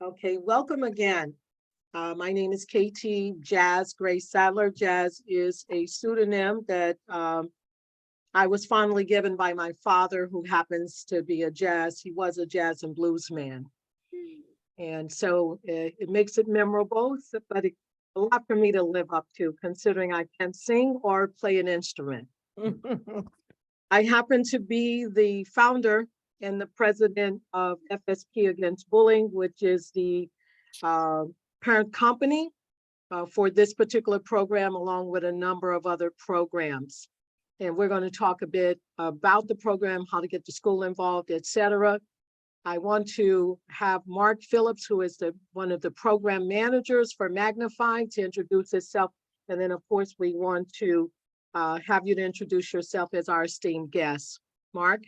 Okay, welcome again. My name is Kati Jazz Gray-Sadler. Jazz is a pseudonym that I was fondly given by my father, who happens to be he was a jazz and blues man. And so it makes it memorable, but it's a lot for me to live up to, considering I can't sing or play an instrument. I happen to be the founder and the president of FSP Against Bullying, which is the parent company for this particular program, along with a number of other programs. And we're going to talk a bit about the program, how to get the school involved, et cetera. I want to have Mark Phillips, who is one of the program managers for MAGNIFY, to introduce himself. And then, of course, we want to have you to introduce yourself as our esteemed guest. Mark?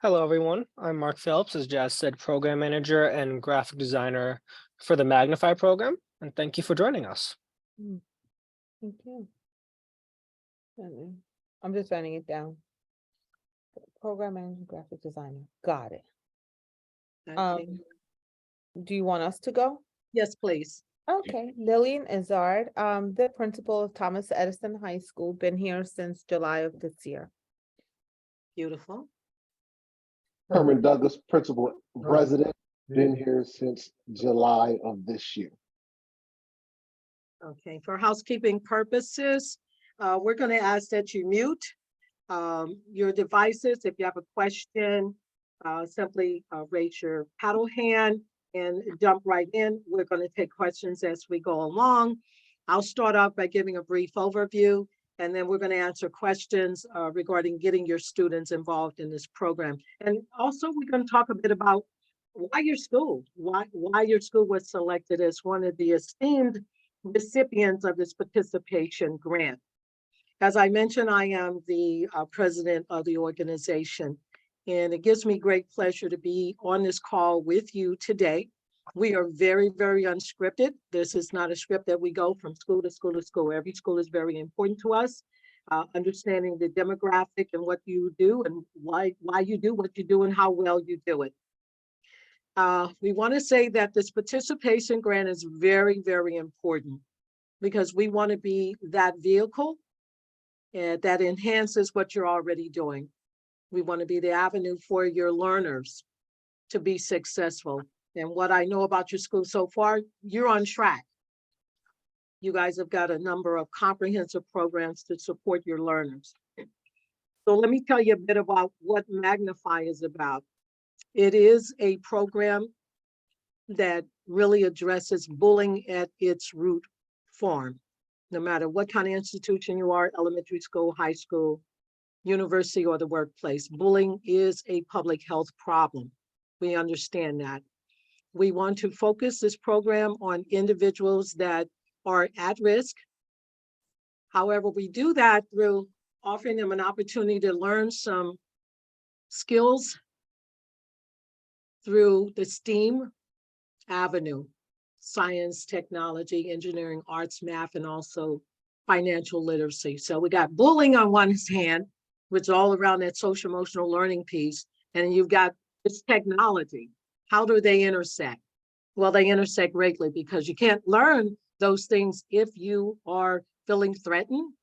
Hello, everyone. I'm Mark Phillips, as Jazz said, program manager and graphic designer for the MAGNIFY program. And thank you for joining us. Thank you. I'm just writing it down. Program manager, graphic designer. Got it. Okay. Do you want us to go? Yes, please. Okay, Lillian Izzard, the principal of Thomas Edison High School, been here since July of this year. Beautiful. Herman Douglas, principal resident, been here since July of this year. Okay, for housekeeping purposes, we're going to ask that you mute your devices. If you have a question, simply raise your paddle hand and jump right in. We're going to take questions as we go along. I'll start off by giving a brief overview, and then we're going to answer questions regarding getting your students involved in this program. And also, we're going to talk a bit about why your school was selected as one of the esteemed recipients of this participation grant. As I mentioned, I am the president of the organization, and it gives me great pleasure to be on this call with you today. We are very, very unscripted. This is not a script that we go from school to school to school. Every school is very important to us. Understanding the demographic and what you do and why you do what you do and how well you do it. We want to say that this participation grant is very, very important because we want to be that vehicle that enhances what you're already doing. We want to be the avenue for your learners to be successful. And what I know about your school so far, you're on track. You guys have got a number of comprehensive programs to support your learners. So let me tell you a bit about what MAGNIFY is about. It is a program that really addresses bullying at its root form. No matter what kind of institution you are, elementary school, high school, university, or the workplace, bullying is a public health problem. We understand that. We want to focus this program on individuals that are at risk. However, we do that through offering them an opportunity to learn some skills through the STEAM avenue: science, technology, engineering, arts, math, and also financial literacy. So we got bullying on one hand, which is all around that social emotional learning piece. And you've got this technology. How do they intersect? Well, they intersect greatly because you can't learn those things if you are feeling threatened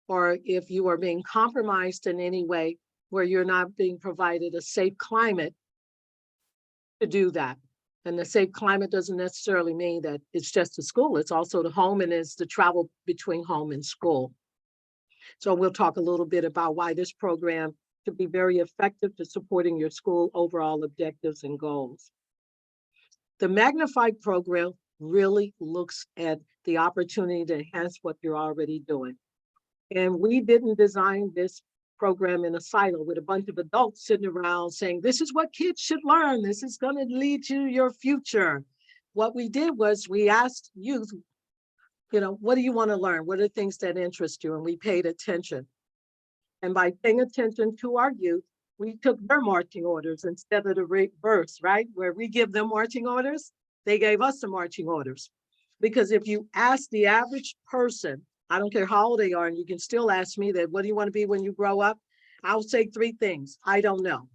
or if you are being compromised in any way where you're not being provided a safe climate to do that. And the safe climate doesn't necessarily mean that it's just the school. It's also the home, and it's the travel between home and school. So we'll talk a little bit about why this program could be very effective to supporting your school overall objectives and goals. The MAGNIFY program really looks at the opportunity to enhance what you're already doing. And we didn't design this program in a silo with a bunch of adults sitting around saying, this is what kids should learn. This is going to lead to your future. What we did was we asked youth, what do you want to learn? What are things that interest you? And we paid attention. And by paying attention to our youth, we took their marching orders instead of the reverse, right? Where we give them marching orders, they gave us the marching orders. Because if you ask the average person, I don't care how old they are, and you can still ask me that, what do you want to be when you grow up? I'll say three things. I don't know.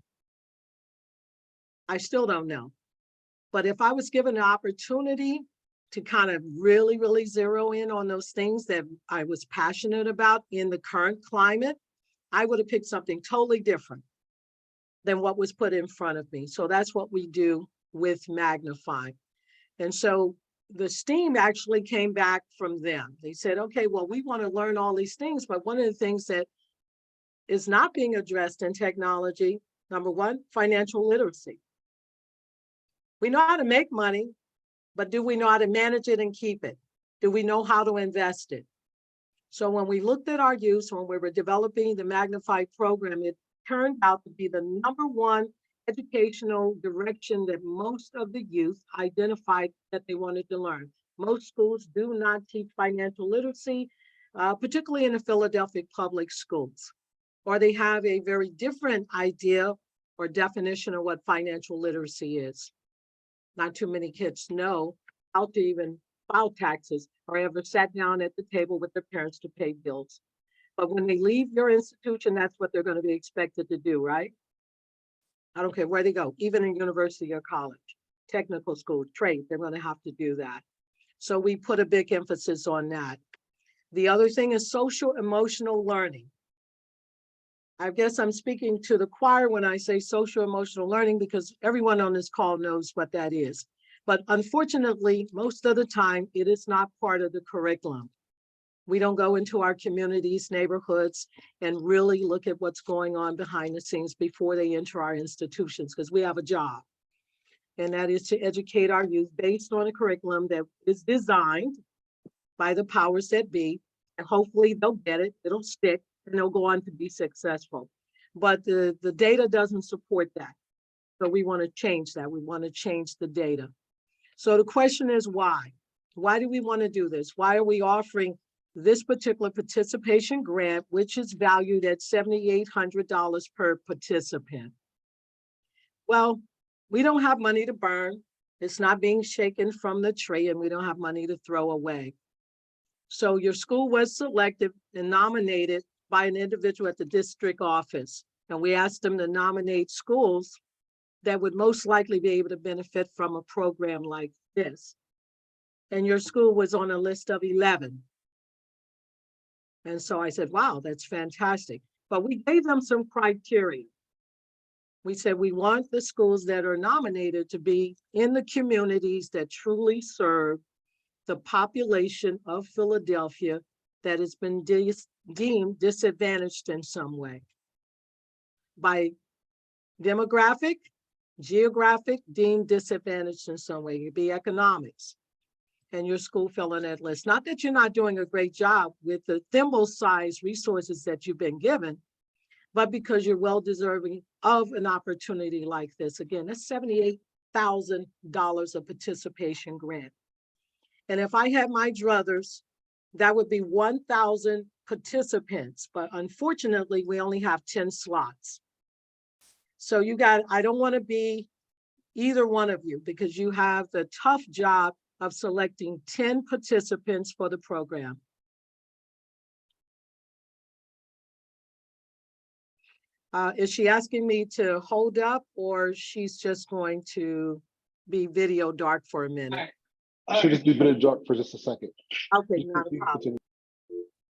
I still don't know. But if I was given an opportunity to kind of really, really zero in on those things that I was passionate about in the current climate, I would have picked something totally different than what was put in front of me. So that's what we do with MAGNIFY. And so the STEAM actually came back from them. They said, okay, well, we want to learn all these things, but one of the things that is not being addressed in technology, number one, financial literacy. We know how to make money, but do we know how to manage it and keep it? Do we know how to invest it? So when we looked at our youth, when we were developing the MAGNIFY program, it turned out to be the #1 educational direction that most of the youth identified that they wanted to learn. Most schools do not teach financial literacy, particularly in the Philadelphia public schools, or they have a very different idea or definition of what financial literacy is. Not too many kids know how to even file taxes or ever sat down at the table with their parents to pay bills. But when they leave your institution, that's what they're going to be expected to do, right? I don't care where they go, even in university or college, technical school, trade, they're going to have to do that. So we put a big emphasis on that. The other thing is social emotional learning. I guess I'm speaking to the choir when I say social emotional learning, because everyone on this call knows what that is. But unfortunately, most of the time, it is not part of the curriculum. We don't go into our communities, neighborhoods, and really look at what's going on behind the scenes before they enter our institutions, because we have a job. And that is to educate our youth based on a curriculum that is designed by the powers that be. And hopefully they'll get it, it'll stick, and they'll go on to be successful. But the data doesn't support that. So we want to change that. We want to change the data. So the question is why? Why do we want to do this? Why are we offering this particular participation grant, which is valued at $7,800 per participant? Well, we don't have money to burn. It's not being shaken from the tree, and we don't have money to throw away. So your school was selected and nominated by an individual at the district office. And we asked them to nominate schools that would most likely be able to benefit from a program like this. And your school was on a list of 11. And so I said, wow, that's fantastic. But we gave them some criteria. We said, we want the schools that are nominated to be in the communities that truly serve the population of Philadelphia that has been deemed disadvantaged in some way. By demographic, geographic, deemed disadvantaged in some way. It could be economics. And your school fell on that list. Not that you're not doing a great job with the thimble-sized resources that you've been given, but because you're well deserving of an opportunity like this. Again, that's $78,000 of participation grant. And if I had my druthers, that would be 1,000 participants, but unfortunately, we only have 10 slots. So I don't want to be either one of you, because you have the tough job of selecting 10 participants for the program. Is she asking me to hold up, or she's just going to be video dark for a minute? Should just be video dark for just a second. Okay, not a problem.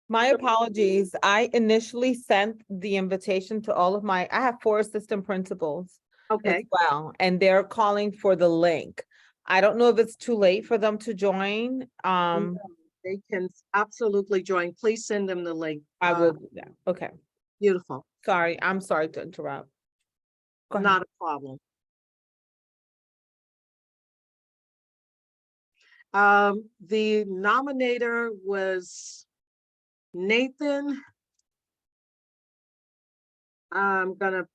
My apologies. I initially sent the invitation to all of I have 4 assistant principals as Okay, well, and they're calling for the link. I don't know if it's too late for them to join. they can absolutely join. Please send them the link. I will do that. Okay. Beautiful, Sorry, I'm sorry to interrupt. Go ahead. not a problem. The nominator was Nathan. I'm gonna,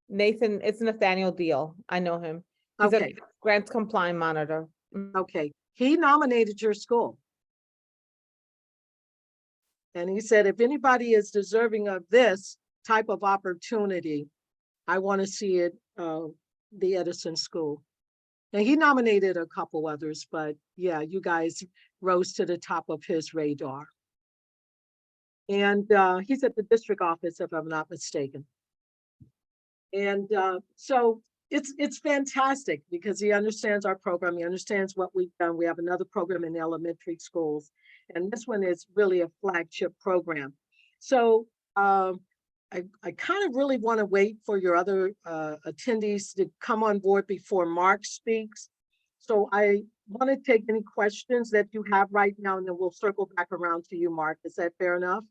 Nathan, it's Nathaniel Deal. I know him. He's a okay, grants compliance monitor. okay. He nominated your school. And he said, if anybody is deserving of this type of opportunity, I want to see it, the Edison School. And he nominated a couple others, but yeah, you guys rose to the top of his radar. And he's at the district office, if I'm not mistaken. And so it's fantastic because he understands our program. He understands what we've done. We have another program in elementary schools, and this one is really a flagship program. So I kind of really want to wait for your other attendees to come on board before Mark speaks. So I want to take any questions that you have right now, and then we'll circle back around to you, Mark. Is that fair enough?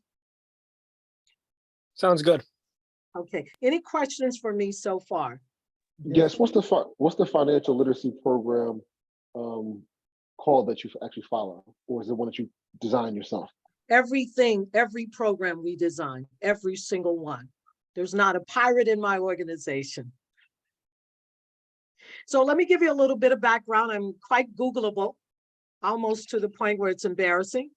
Sounds good. Okay. Any questions for me so far? Yes, what's the financial literacy program called that you actually follow? Or is it one that you design yourself? Everything, every program we design, every single one. There's not a pirate in my organization. So let me give you a little bit of background. I'm quite Googleable, almost to the point where it's embarrassing.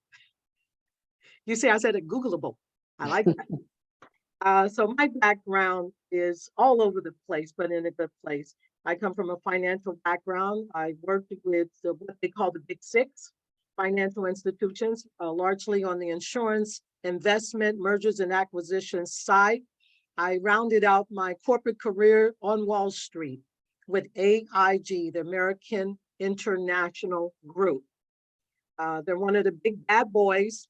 You see, I said it, Googleable. I like that. So my background is all over the place, but in a good place. I come from a financial background. I worked with what they call the Big Six financial institutions, largely on the insurance, investment, mergers and acquisitions side. I rounded out my corporate career on Wall Street with AIG, the American International Group. They're one of the big bad boys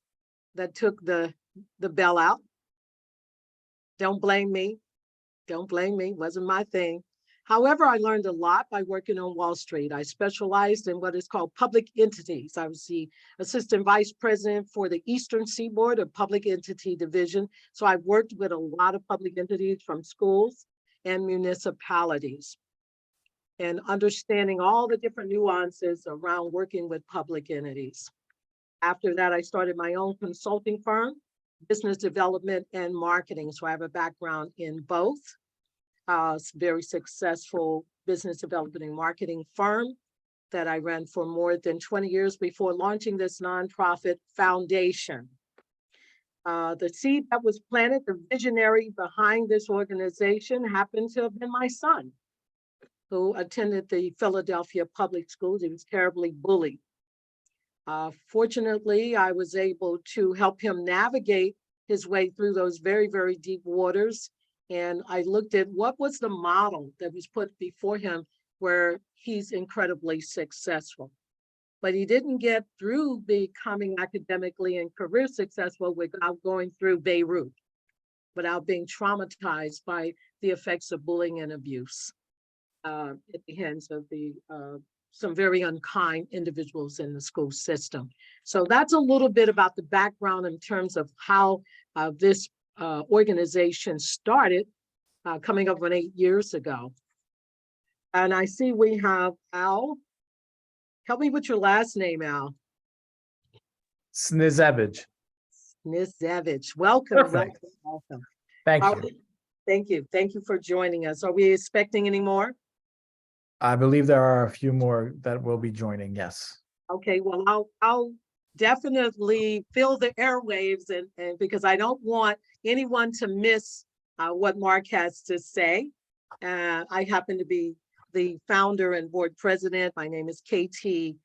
that took the bailout. Don't blame me. Don't blame me. Wasn't my thing. However, I learned a lot by working on Wall Street. I specialized in what is called public entities. I was the assistant vice president for the Eastern Seaboard of Public Entity Division. So I worked with a lot of public entities from schools and municipalities, and understanding all the different nuances around working with public entities. After that, I started my own consulting firm, business development and marketing. So I have a background in both. It's a very successful business development and marketing firm that I ran for more than 20 years before launching this nonprofit foundation. The seed that was planted, the visionary behind this organization happened to have been my son, who attended the Philadelphia public schools. He was terribly bullied. Fortunately, I was able to help him navigate his way through those very, very deep waters. And I looked at what was the model that was put before him where he's incredibly successful. But he didn't get through becoming academically and career successful without going through Beirut, without being traumatized by the effects of bullying and abuse at the hands of some very unkind individuals in the school system. So that's a little bit about the background in terms of how this organization started, coming up on 8 years ago. And I see we have Al. Help me with your last name, Al. Snizevich. Snizevich. Welcome. Perfect. Welcome. Thank Are you. we- Thank you. Thank you for joining us. Are we expecting any more? I believe there are a few more that will be joining. Yes. Okay, well, I'll definitely fill the airwaves and because I don't want anyone to miss what Mark has to say. I happen to be the founder and board president. My name is Kati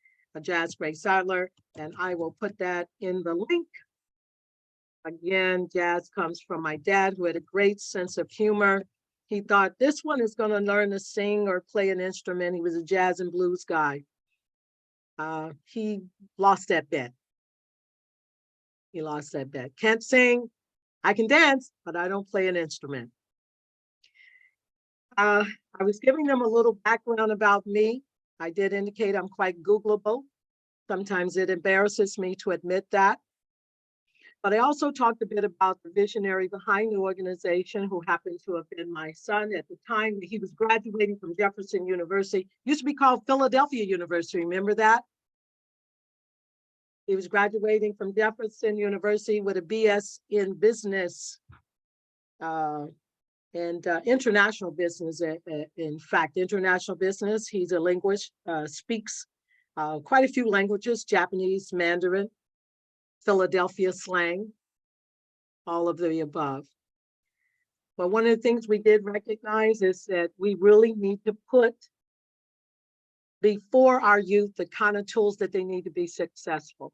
Gray-Sadler, and I will put that in the link. Again, jazz comes from my dad, who had a great sense of humor. He thought this one is going to learn to sing or play an instrument. He was a jazz and blues guy. He lost that bet. He lost that bet. Can't sing. I can dance, but I don't play an instrument. I was giving them a little background about me. I did indicate I'm quite Googleable. Sometimes it embarrasses me to admit that. But I also talked a bit about the visionary behind the organization, who happened to have been my son at the time. He was graduating from Jefferson University, used to be called Philadelphia University. Remember that? He was graduating from Jefferson University with a BS in business and international business. In fact, international business. He's a linguist, speaks quite a few languages: Japanese, Mandarin, Philadelphia slang, all of the above. But one of the things we did recognize is that we really need to put before our youth the kind of tools that they need to be successful.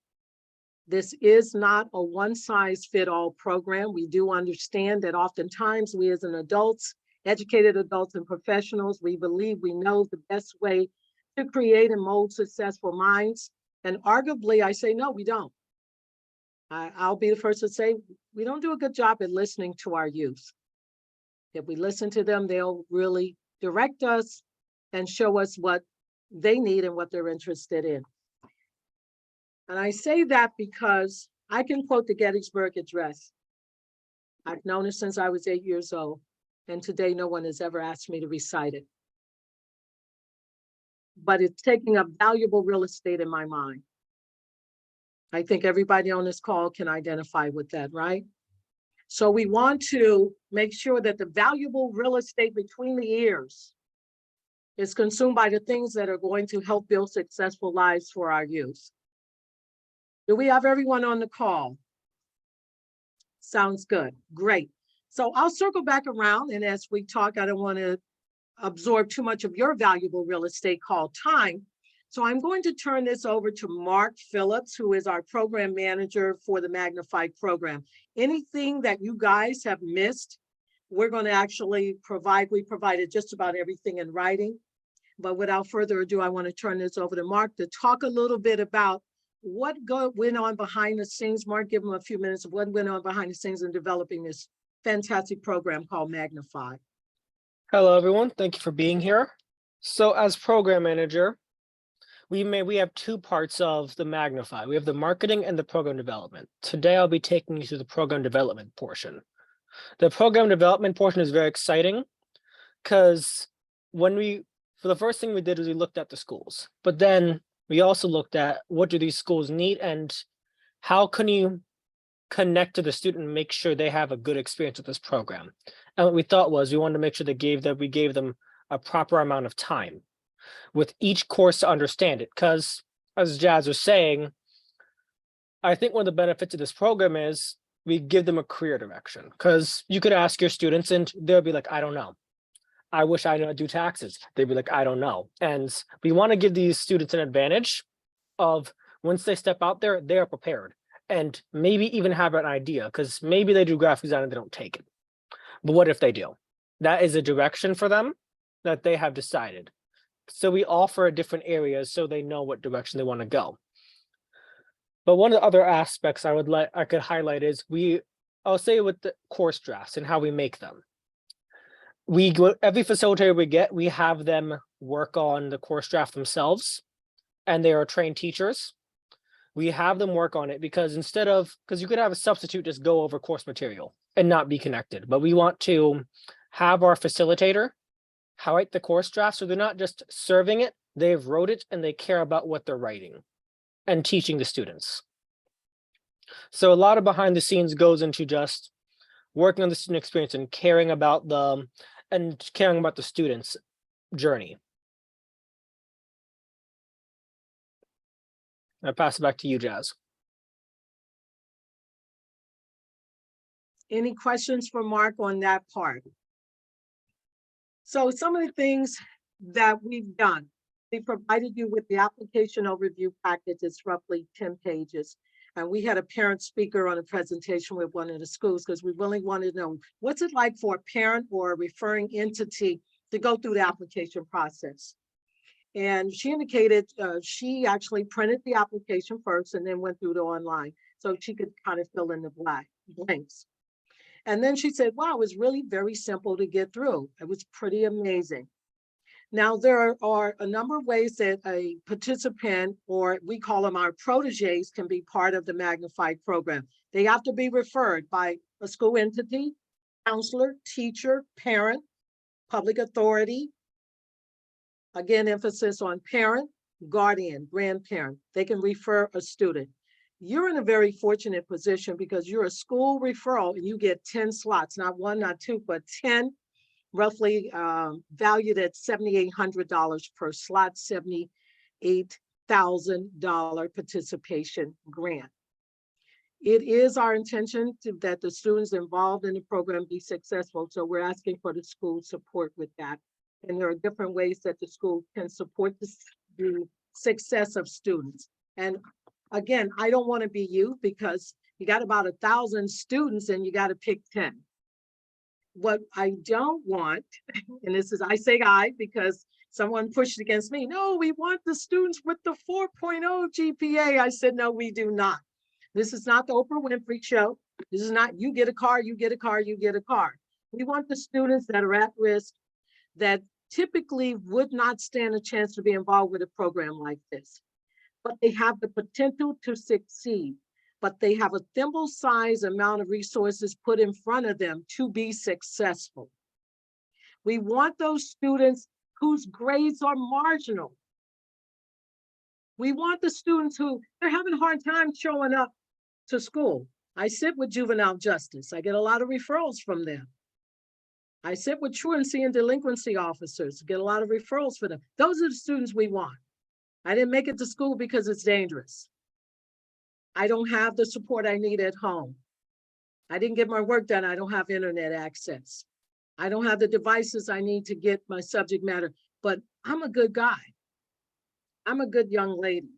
This is not a one-size-fits-all program. We do understand that oftentimes we as an adults educated adults and professionals. We believe we know the best way to create and mold successful minds. And arguably, I say, no, we don't. I'll be the first to say, we don't do a good job at listening to our youth. If we listen to them, they'll really direct us and show us what they need and what they're interested in. And I say that because I can quote the Gettysburg Address. I've known it since I was 8 years old, and today no one has ever asked me to recite it. But it's taking up valuable real estate in my mind. I think everybody on this call can identify with that, right? So we want to make sure that the valuable real estate between the ears is consumed by the things that are going to help build successful lives for our youth. Do we have everyone on the call? Sounds good. Great. So I'll circle back around, and as we talk, I don't want to absorb too much of your valuable real estate called time. So I'm going to turn this over to Mark Phillips, who is our program manager for the MAGNIFY program. Anything that you guys have missed, we're going to actually provide. We provided just about everything in writing. But without further ado, I want to turn this over to Mark to talk a little bit about what went on behind the scenes. Mark, give them a few minutes of what went on behind the scenes in developing this fantastic program called MAGNIFY. Hello, everyone. Thank you for being here. So as program manager, we have two parts of the MAGNIFY. We have the marketing and the program development. Today, I'll be taking you through the program development portion. The program development portion is very exciting because for the first thing we did was we looked at the schools, but then we also looked at what do these schools need and how can you connect to the student and make sure they have a good experience with this program. And what we thought was we wanted to make sure we gave them a proper amount of time with each course to understand it. Because as Jazz was saying, I think one of the benefits of this program is we give them a career direction, because you could ask your students and they'll be like, I don't know. I wish I knew how to do taxes. They'd be like, I don't know. And we want to give these students an advantage of once they step out there, they are prepared and maybe even have an idea, because maybe they do graphic design and they don't take it. But what if they do? That is a direction for them that they have decided. So we offer different areas so they know what direction they want to go. But one of the other aspects I could highlight is I'll say with the course drafts and how we make them. Every facilitator we have them work on the course draft themselves, and they are trained teachers. We have them work on it because because you could have a substitute just go over course material and not be connected, but we want to have our facilitator write the course draft so they're not just serving it, they've wrote it and they care about what they're writing and teaching the students. So a lot of behind the scenes goes into just working on the student experience and caring about the students' journey. I pass it back to you, Jazz. Any questions for Mark on that part? So some of the things that we've done, we provided you with the application overview package. It's roughly 10 pages. And we had a parent speaker on a presentation with one of the schools because we really wanted to know what's it like for a parent or a referring entity to go through the application process. And she indicated she actually printed the application first and then went through the online so she could kind of fill in the blanks. And then she said, wow, it was really very simple to get through. It was pretty amazing. Now, there are a number of ways that a participant, or we call them our proteges, can be part of the MAGNIFY program. They have to be referred by a school entity, counselor, teacher, parent, public authority. Again, emphasis on parent, guardian, grandparent. They can refer a student. You're in a very fortunate position because you're a school referral and you get 10 slots, not one, not two, but 10, roughly valued at $7,800 per slot, $78,000 participation grant. It is our intention that the students involved in the program be successful. So we're asking for the school support with that. And there are different ways that the school can support the success of students. And again, I don't want to be you because you got about 1,000 students and you got to pick 10. What I don't want, and this is, I say I because someone pushed against me. No, we want the students with the 4.0 GPA. I said, no, we do not. This is not the Oprah Winfrey show. This is not, you get a car, you get a car, you get a car. We want the students that are at risk, that typically would not stand a chance to be involved with a program like this, but they have the potential to succeed, but they have a thimble-sized amount of resources put in front of them to be successful. We want those students whose grades are marginal. We want the students who, they're having a hard time showing up to school. I sit with juvenile justice. I get a lot of referrals from them. I sit with truancy and delinquency officers, get a lot of referrals for them. Those are the students we want. I didn't make it to school because it's dangerous. I don't have the support I need at home. I didn't get my work done. I don't have internet access. I don't have the devices I need to get my subject matter, but I'm a good guy. I'm a good young lady.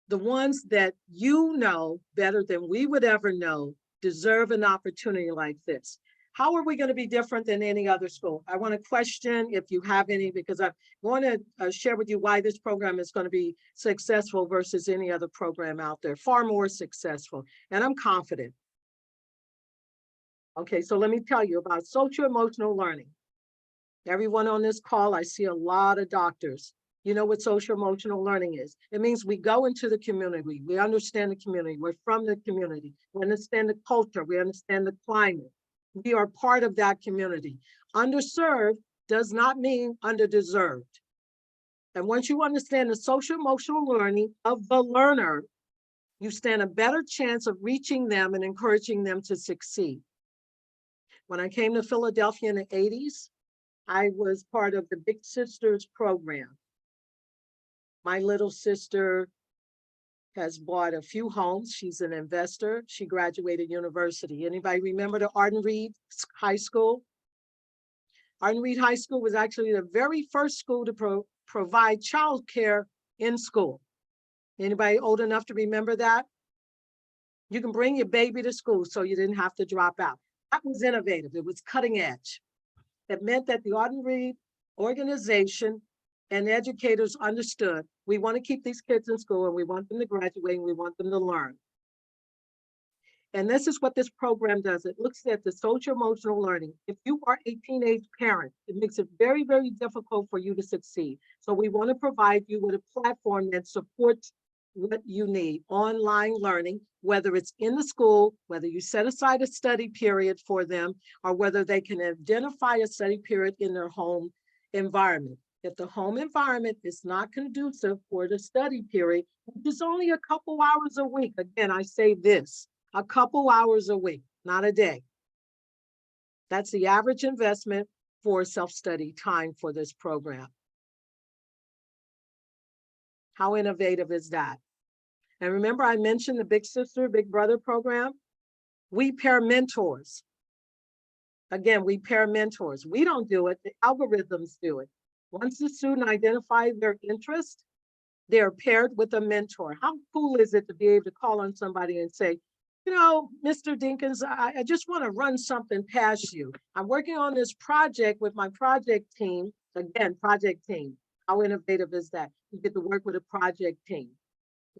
The ones that you know better than we would ever know deserve an opportunity like this. How are we going to be different than any other school? I want to question if you have any, because I want to share with you why this program is going to be successful versus any other program out there, far more successful. And I'm confident. Okay, so let me tell you about social emotional learning. Everyone on this call, I see a lot of doctors. You know what social emotional learning is. It means we go into the community, we understand the community, we're from the community, we understand the culture, we understand the climate. We are part of that community. Underserved does not mean underdeserved. And once you understand the social emotional learning of the learner, you stand a better chance of reaching them and encouraging them to succeed. When I came to Philadelphia in the 80s, I was part of the Big Sisters program. My little sister has bought a few homes. She's an investor. She graduated university. Anybody remember the Arden Reed High School? Arden Reed High School was actually the very first school to provide childcare in school. Anybody old enough to remember that? You can bring your baby to school so you didn't have to drop out. That was innovative. It was cutting edge. It meant that the Arden Reed organization and educators understood, we want to keep these kids in school and we want them to graduate and we want them to learn. And this is what this program does. It looks at the social emotional learning. If you are a teenage parent, it makes it very, very difficult for you to succeed. So we want to provide you with a platform that supports what you need, online learning, whether it's in the school, whether you set aside a study period for them, or whether they can identify a study period in their home environment. If the home environment is not conducive for the study period, which is only a couple hours a week. Again, I say this, a couple hours a week, not a day. That's the average investment for self-study time for this program. How innovative is that? And remember, I mentioned the Big Sister, Big Brother program. We pair mentors. Again, we pair mentors. We don't do it, the algorithms do it. Once the student identifies their interest, they're paired with a mentor. How cool is it to be able to call on somebody and say, you know, Mr. Dinkins, I just want to run something past you. I'm working on this project with my project team. Again, project team. How innovative is that? You get to work with a project team.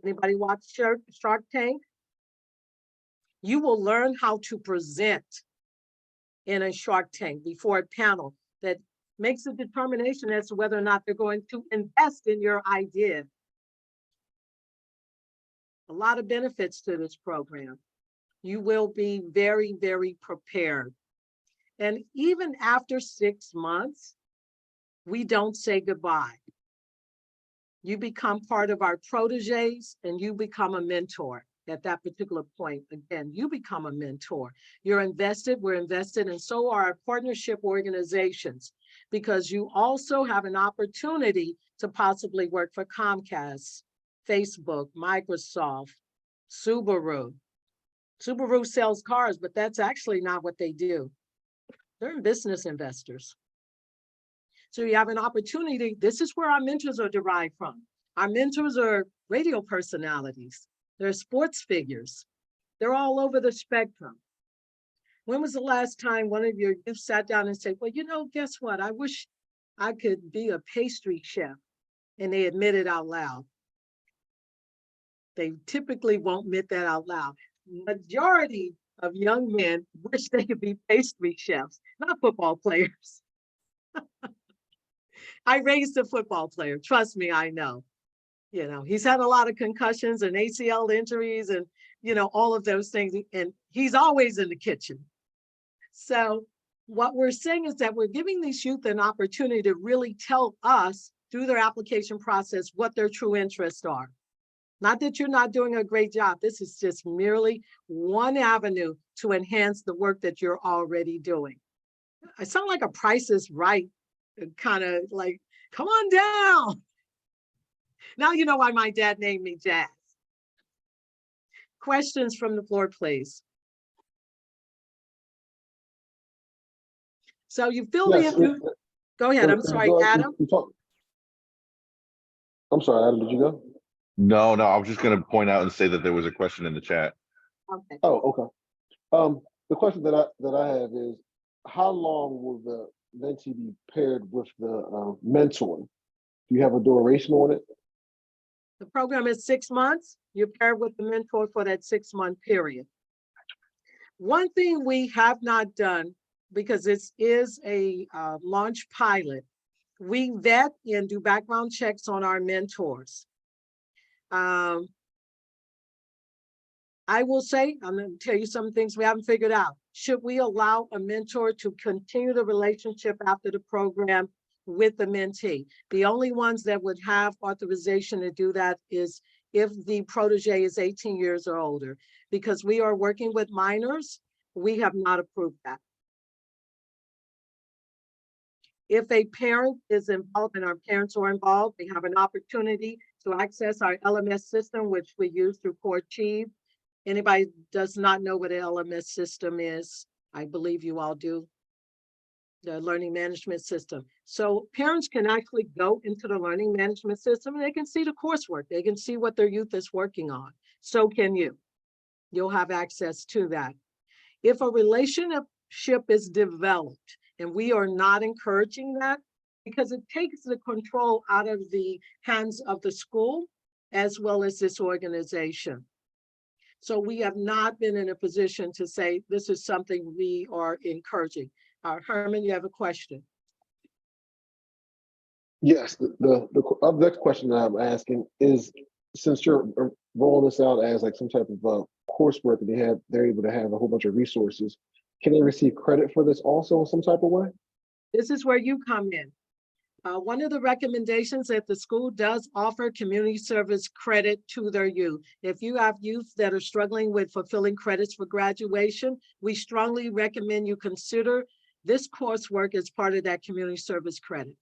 Anybody watch Shark Tank? You will learn how to present in a Shark Tank before a panel that makes a determination as to whether or not they're going to invest in your idea. A lot of benefits to this program. You will be very, very prepared. And even after 6 months, we don't say goodbye. You become part of our proteges and you become a mentor at that particular point. Again, you become a mentor. You're invested, we're invested, and so are our partnership organizations, because you also have an opportunity to possibly work for Comcast, Facebook, Microsoft, Subaru. Subaru sells cars, but that's actually not what they do. They're business investors. So you have an opportunity. This is where our mentors are derived from. Our mentors are radio personalities. They're sports figures. They're all over the spectrum. When was the last time one of your youth sat down and said, well, you know, guess what? I wish I could be a pastry chef, and they admit it out loud. They typically won't admit that out loud. Majority of young men wish they could be pastry chefs, not football players. I raised a football player. Trust me, I know. You know, he's had a lot of concussions and ACL injuries and, you know, all of those things. And he's always in the kitchen. So what we're saying is that we're giving these youth an opportunity to really tell us through their application process what their true interests are. Not that you're not doing a great job. This is just merely one avenue to enhance the work that you're already doing. I sound like a Price is Right, kind of like, come on down. Now you know why my dad named me Jazz. Questions from the floor, please. So you filled Yes, in. Go ahead. I'm sorry, Adam. I'm sorry, Adam, did you go? No, I was just going to point out and say that there was a question in the chat. Okay. Oh, okay. The question that I have is, how long will the mentee be paired with the mentor? Do you have a duration on it? The program is 6 months. You're paired with the mentor for that 6-month period. One thing we have not done, because this is a launch pilot, we vet and do background checks on our mentors. I will say, I'm going to tell you some things we haven't figured out. Should we allow a mentor to continue the relationship after the program with the mentee? The only ones that would have authorization to do that is if the protege is 18 years or older. Because we are working with minors, we have not approved that. If a parent is involved and our parents are involved, they have an opportunity to access our LMS system, which we use through Core Achieve. Anybody does not know what an LMS system is, I believe you all do, the learning management system. So parents can actually go into the learning management system and they can see the coursework. They can see what their youth is working on. So can you. You'll have access to that. If a relationship is developed, and we are not encouraging that because it takes the control out of the hands of the school as well as this organization. So we have not been in a position to say this is something we are encouraging. Herman, you have a question? Yes, the next question that I'm asking is, since you're rolling this out as like some type of coursework and they're able to have a whole bunch of resources, can they receive credit for this also in some type of way? This is where you come in. One of the recommendations that the school does offer community service credit to their youth. If you have youth that are struggling with fulfilling credits for graduation, we strongly recommend you consider this coursework as part of that community service credit.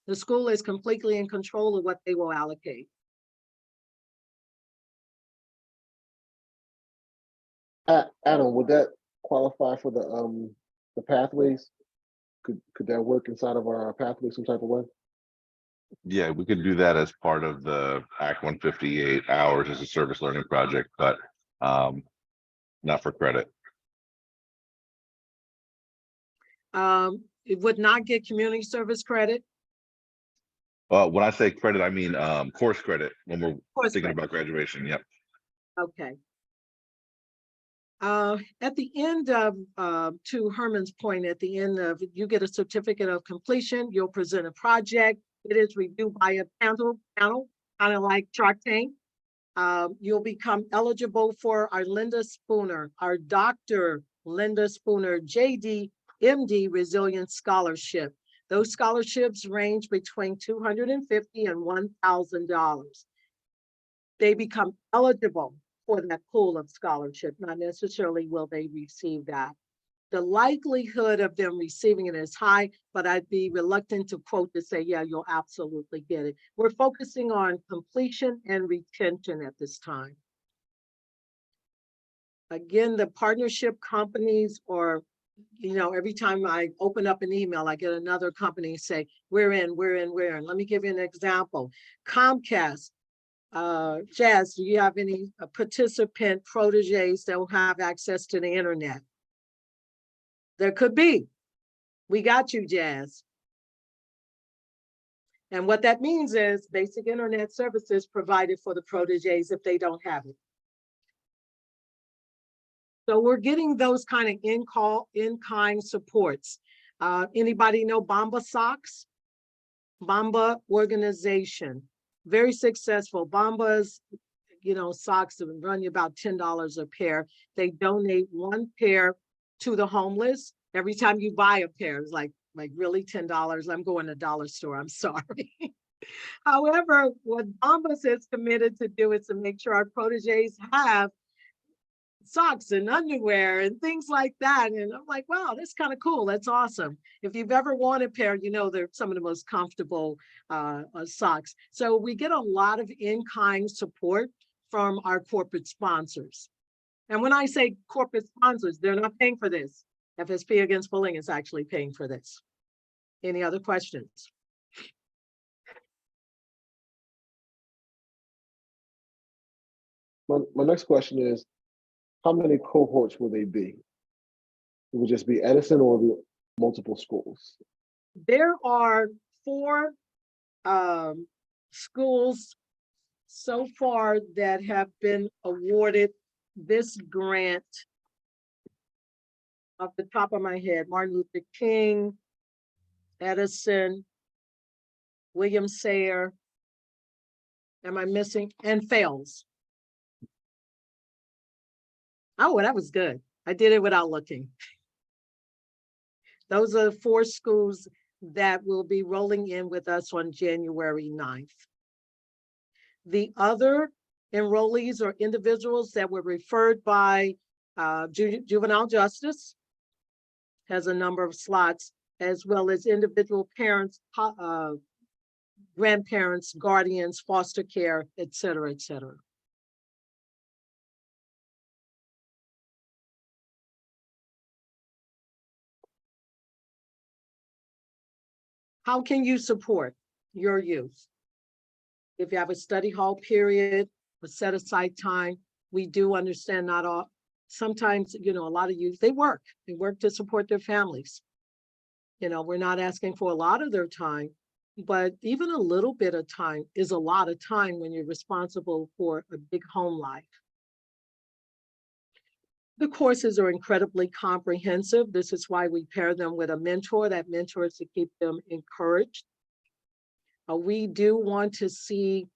The school is completely in control of what they will allocate. Adam, would that qualify for the pathways? Could that work inside of our pathway some type of way? Yeah, we could do that as part of the Act 158 hours as a service learning project, but not for credit. It would not get community service credit. When I say credit, I mean course credit when we're Course thinking credit. about graduation. Yep. Okay. At the end of, to Herman's point, at the end of, you get a certificate of completion, you'll present a project. It is reviewed by a panel, kind of like Shark Tank. You'll become eligible for our Linda Spooner, our Dr. Linda Spooner, JD, MD Resilience Scholarship. Those scholarships range between $250 and $1,000. They become eligible for that pool of scholarship, not necessarily will they receive that. The likelihood of them receiving it is high, but I'd be reluctant to quote to say, yeah, you'll absolutely get it. We're focusing on completion and retention at this time. Again, the partnership companies, or, you know, every time I open up an email, I get another company say, we're in. Let me give you an example. Comcast. Jazz, do you have any participant proteges that will have access to the internet? There could be. We got you, Jazz. And what that means is basic internet services provided for the proteges if they don't have it. So we're getting those kind of in-kind supports. Anybody know Bamba Socks? Bamba organization, very successful. Bamba's, socks that run you about $10 a pair. They donate one pair to the homeless. Every time you buy a pair, it's like really $10. I'm going to dollar store, I'm sorry. However, what Bombas is committed to do is to make sure our proteges have socks and underwear and things like that. And I'm like, wow, that's kind of cool. That's awesome. If you've ever worn a pair, they're some of the most comfortable socks. So we get a lot of in-kind support from our corporate sponsors. And when I say corporate sponsors, they're not paying for this. FSP Against Bullying is actually paying for this. Any other questions? My next question is, how many cohorts will they be? It would just be Edison or the multiple schools? There are 4 schools so far that have been awarded this grant. Off the top of my head, Martin Luther King, Edison, William Sayre. Am I missing? And Fails. Oh, well, that was good. I did it without looking. Those are 4 schools that will be rolling in with us on January 9th. The other enrollees or individuals that were referred by juvenile justice has a number of slots, as well as individual parents, grandparents, guardians, foster care, et cetera, et cetera. How can you support your youth? If you have a study hall period, a set aside time, we do understand not all, sometimes, a lot of youth, they work to support their families. We're not asking for a lot of their time, but even a little bit of time is a lot of time when you're responsible for a big home life. The courses are incredibly comprehensive. This is why we pair them with a mentor. That mentor is to keep them encouraged. We do want to see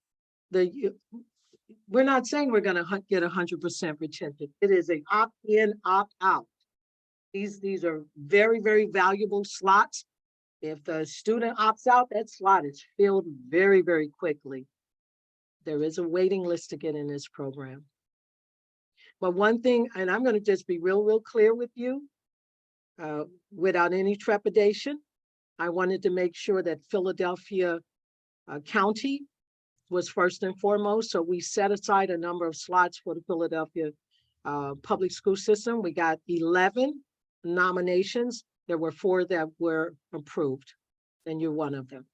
we're not saying we're going to get 100% retention. It is an opt-in, opt-out. These are very, very valuable slots. If the student opts out, that slot is filled very, very quickly. There is a waiting list to get in this program. But one thing, and I'm going to just be real clear with you, without any trepidation, I wanted to make sure that Philadelphia County was first and foremost. So we set aside a number of slots for the Philadelphia public school system. We got 11 nominations. There were 4 that were approved, and you're one of them.